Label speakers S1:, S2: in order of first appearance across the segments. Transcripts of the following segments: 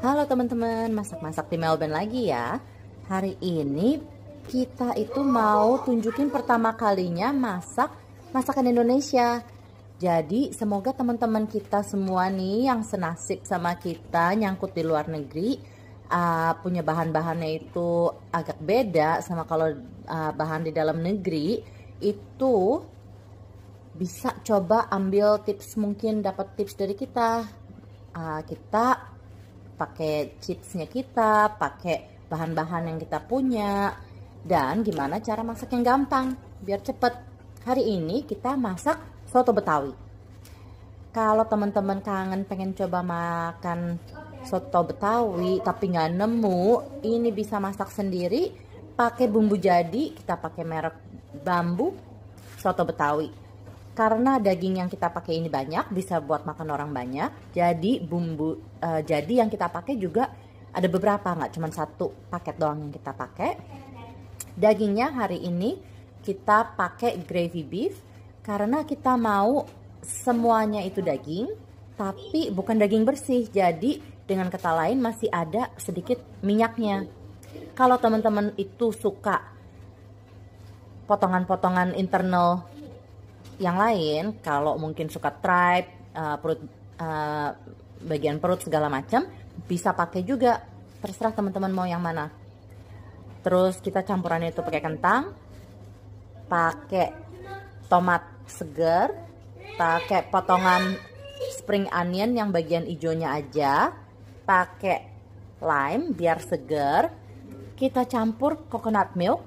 S1: Halo teman-teman, masak-masak di Melbourne lagi ya. Hari ini kita itu mau tunjukin pertama kalinya masak masakan Indonesia. Jadi semoga teman-teman kita semua nih yang senasib sama kita nyangkut di luar negeri punya bahan-bahannya itu agak beda sama kalau bahan di dalam negeri, itu bisa coba ambil tips, mungkin dapat tips dari kita. Kita pakai chipsnya, kita pakai bahan-bahan yang kita punya, dan gimana cara masak yang gampang biar cepet. Hari ini kita masak soto Betawi. Kalau teman-teman kangen pengen coba makan soto Betawi tapi nggak nemu, ini bisa masak sendiri pakai bumbu jadi. Kita pakai merek Bambu Soto Betawi. Karena daging yang kita pakai ini banyak, bisa buat makan orang banyak. Jadi bumbu jadi yang kita pakai juga ada beberapa, nggak cuma satu paket doang yang kita pakai. Dagingnya hari ini kita pakai gravy beef karena kita mau semuanya itu daging, tapi bukan daging bersih. Jadi dengan kata lain masih ada sedikit minyaknya. Kalau teman-teman itu suka potongan-potongan internal yang lain, kalau mungkin suka tripe, bagian perut segala macam, bisa pakai juga. Terserah teman-teman mau yang mana. Terus kita campurannya itu pakai kentang, pakai tomat segar, pakai potongan spring onion yang bagian hijaunya aja, pakai lime biar segar. Kita campur coconut milk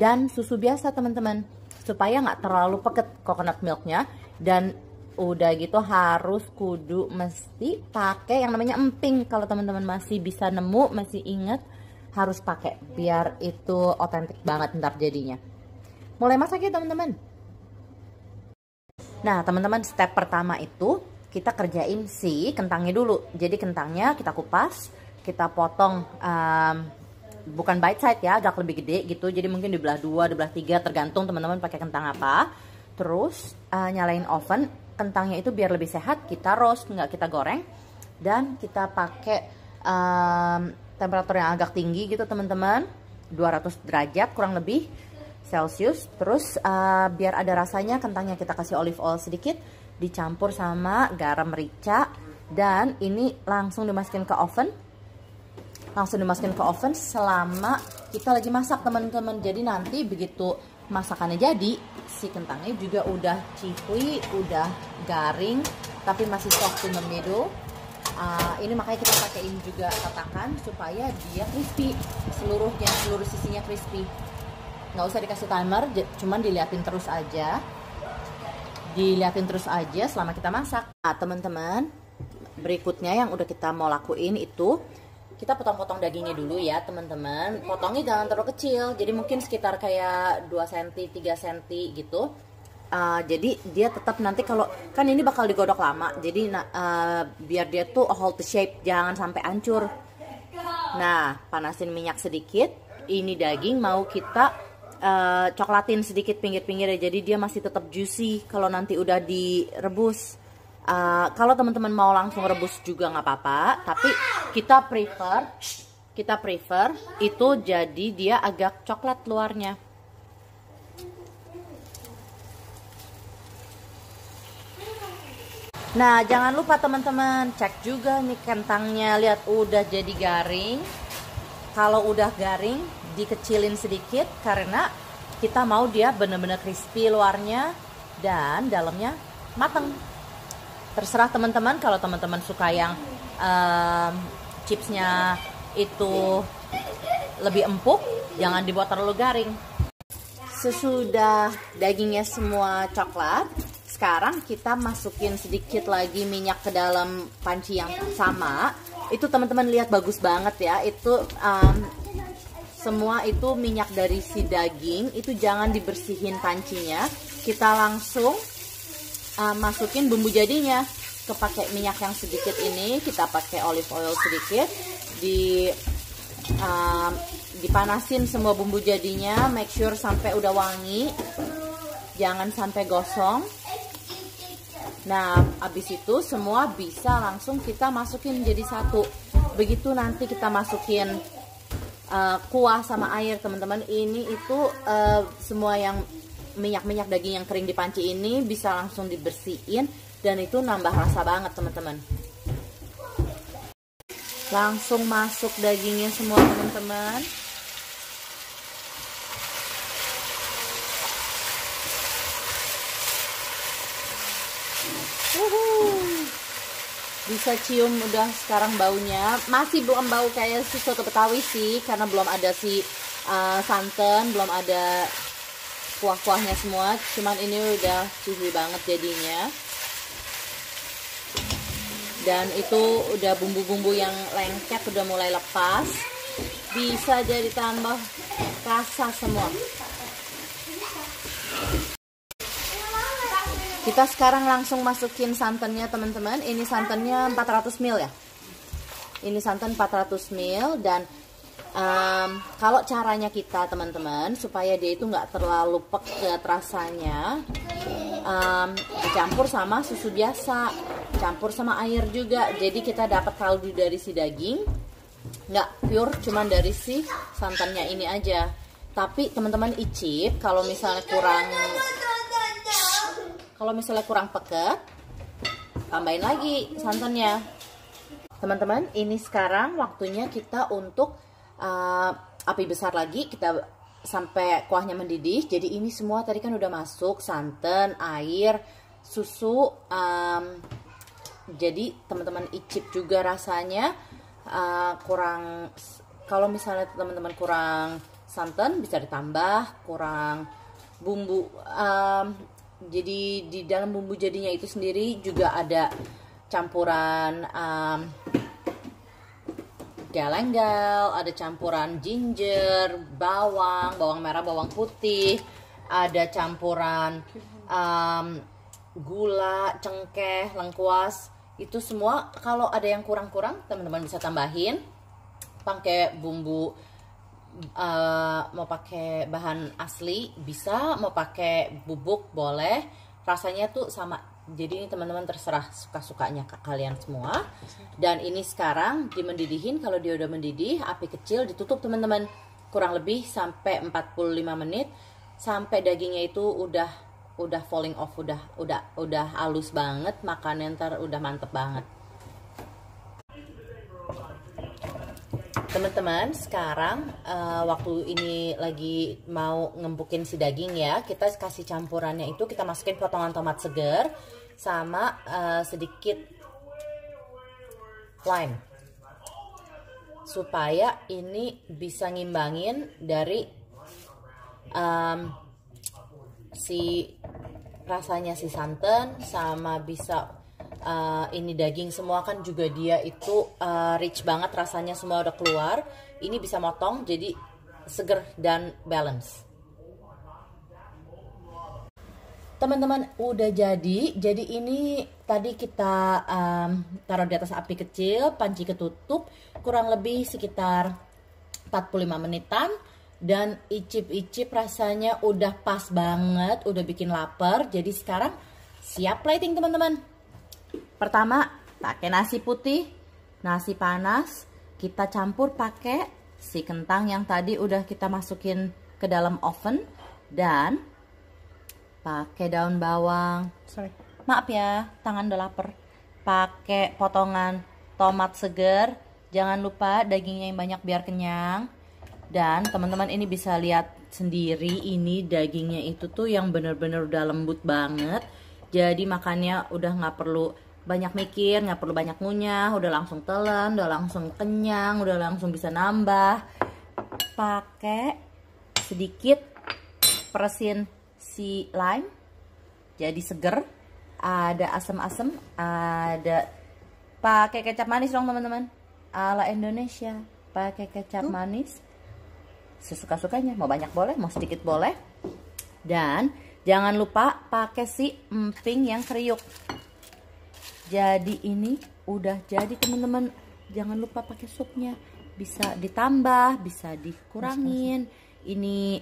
S1: dan susu biasa teman-teman, supaya nggak terlalu peket coconut milknya. Dan udah gitu harus kudu mesti pakai yang namanya emping. Kalau teman-teman masih bisa nemu, masih inget, harus pakai biar itu otentik banget ntar jadinya. Mulai masak ya teman-teman. Nah teman-teman, step pertama itu kita kerjain si kentangnya dulu. Jadi kentangnya kita kupas, kita potong bukan bite side ya, agak lebih gede gitu. Jadi mungkin dibelah 2, dibelah 3, tergantung teman-teman pakai kentang apa. Terus nyalain oven, kentangnya itu biar lebih sehat kita roast, nggak kita goreng. Dan kita pakai temperatur yang agak tinggi gitu teman-teman, 200 derajat kurang lebih Celcius. Terus biar ada rasanya, kentangnya kita kasih olive oil sedikit, dicampur sama garam merica. Dan ini langsung dimasukin ke oven. Selama kita lagi masak teman-teman. Jadi nanti begitu masakannya jadi, si kentangnya juga udah cihui, udah garing, tapi masih soft in the middle. Ini makanya kita pakein juga tatakan supaya dia crispy, seluruh sisinya crispy. Nggak usah dikasih timer, cuman diliatin terus aja selama kita masak. Nah teman-teman, berikutnya yang udah kita mau lakuin itu, kita potong-potong dagingnya dulu ya teman-teman. Potongnya jangan terlalu kecil, jadi mungkin sekitar kayak 2 cm, 3 cm gitu. Jadi dia tetap nanti, kalau kan ini bakal digodok lama, jadi biar dia tuh hold the shape, jangan sampai hancur. Nah panasin minyak sedikit. Ini daging mau kita coklatin sedikit pinggir-pinggirnya, jadi dia masih tetap juicy kalau nanti udah direbus. Kalau teman-teman mau langsung rebus juga nggak apa-apa, tapi kita prefer itu jadi dia agak coklat luarnya. Nah jangan lupa teman-teman cek juga nih kentangnya, lihat udah jadi garing. Kalau udah garing dikecilin sedikit karena kita mau dia bener-bener crispy luarnya dan dalamnya mateng. Terserah teman-teman, kalau teman-teman suka yang chipsnya itu lebih empuk, jangan dibuat terlalu garing. Sesudah dagingnya semua coklat, sekarang kita masukin sedikit lagi minyak ke dalam panci yang sama. Itu teman-teman lihat bagus banget ya, itu semua itu minyak dari si daging. Itu jangan dibersihin pancinya, kita langsung masukin bumbu jadinya. Kepakai minyak yang sedikit ini, kita pakai olive oil sedikit, dipanasin semua bumbu jadinya, make sure sampai udah wangi, jangan sampai gosong. Nah abis itu semua bisa langsung kita masukin jadi satu. Begitu nanti kita masukin kuah sama air teman-teman, ini itu semua yang minyak-minyak daging yang kering di panci ini bisa langsung dibersihin, dan itu nambah rasa banget teman-teman. Langsung masuk dagingnya semua teman-teman. Bisa cium udah sekarang baunya. Masih belum bau kayak si soto Betawi sih, karena belum ada si santan, belum ada kuah-kuahnya semua. Cuman ini udah cihui banget jadinya. Dan itu udah bumbu-bumbu yang lengket udah mulai lepas. Bisa jadi tambah rasa semua. Kita sekarang langsung masukin santannya teman-teman. Ini santannya 400 ml ya. Ini santan 400 ml. Dan kalau caranya kita teman-teman, supaya dia itu nggak terlalu pekat rasanya, dicampur sama susu biasa, campur sama air juga. Jadi kita dapat kaldu dari si daging, nggak pure cuman dari si santannya ini aja. Tapi teman-teman icip, kalau misalnya kurang peket, tambahin lagi santannya. Teman-teman, ini sekarang waktunya kita untuk api besar lagi, kita sampai kuahnya mendidih. Jadi ini semua tadi kan udah masuk santan, air, susu. Jadi teman-teman icip juga rasanya kurang. Kalau misalnya teman-teman kurang santan bisa ditambah, kurang bumbu. Jadi di dalam bumbu jadinya itu sendiri juga ada campuran galenggal, ada campuran ginger, bawang merah, bawang putih, ada campuran gula, cengkeh, lengkuas. Itu semua kalau ada yang kurang-kurang teman-teman bisa tambahin. Pakai bumbu, mau pakai bahan asli bisa, mau pakai bubuk boleh. Rasanya tuh sama. Jadi ini teman-teman terserah suka-sukanya kalian semua. Dan ini sekarang dimendidihin. Kalau dia udah mendidih, api kecil ditutup teman-teman. Kurang lebih sampai 45 menit sampai dagingnya itu udah falling off, udah halus banget, makannya ntar udah mantep banget. Teman-teman, sekarang waktu ini lagi mau ngembukin si daging ya, kita kasih campurannya itu, kita masukin potongan tomat segar sama sedikit lime, supaya ini bisa ngimbangin dari si rasanya si santan, sama bisa ini daging semua kan juga dia itu rich banget rasanya, semua udah keluar. Ini bisa motong jadi seger dan balance. Teman-teman udah jadi ini tadi kita taruh di atas api kecil, panci ketutup, kurang lebih sekitar 45 menitan. Dan icip-icip rasanya udah pas banget, udah bikin lapar. Jadi sekarang siap plating teman-teman. Pertama pakai nasi putih, nasi panas, kita campur pakai si kentang yang tadi udah kita masukin ke dalam oven, dan pakai daun bawang. Maaf ya, tangan udah lapar. Pakai potongan tomat segar, jangan lupa dagingnya yang banyak biar kenyang. Dan teman-teman ini bisa lihat sendiri, ini dagingnya itu tuh yang bener-bener udah lembut banget. Jadi makannya udah nggak perlu banyak mikir, nggak perlu banyak ngunyah, udah langsung telan, udah langsung kenyang, udah langsung bisa nambah. Pakai sedikit peresin si lime, jadi seger, ada asam-asam, ada pakai kecap manis dong teman-teman, ala Indonesia, pakai kecap manis sesuka-sukanya, mau banyak boleh, mau sedikit boleh. Dan jangan lupa pakai si emping yang kriuk. Jadi ini udah jadi teman-teman. Jangan lupa pakai supnya, bisa ditambah, bisa dikurangin. Ini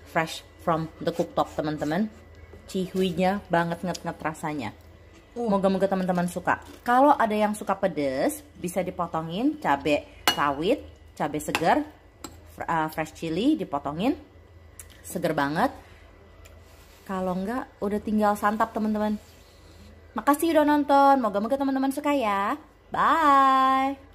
S1: fresh from the cooktop teman-teman. Cihuinya banget nget-nget rasanya. Moga-moga teman-teman suka. Kalau ada yang suka pedes, bisa dipotongin cabai rawit, cabai segar, fresh chili dipotongin. Seger banget. Kalau enggak, udah tinggal santap teman-teman. Makasih udah nonton. Moga-moga teman-teman suka ya. Bye.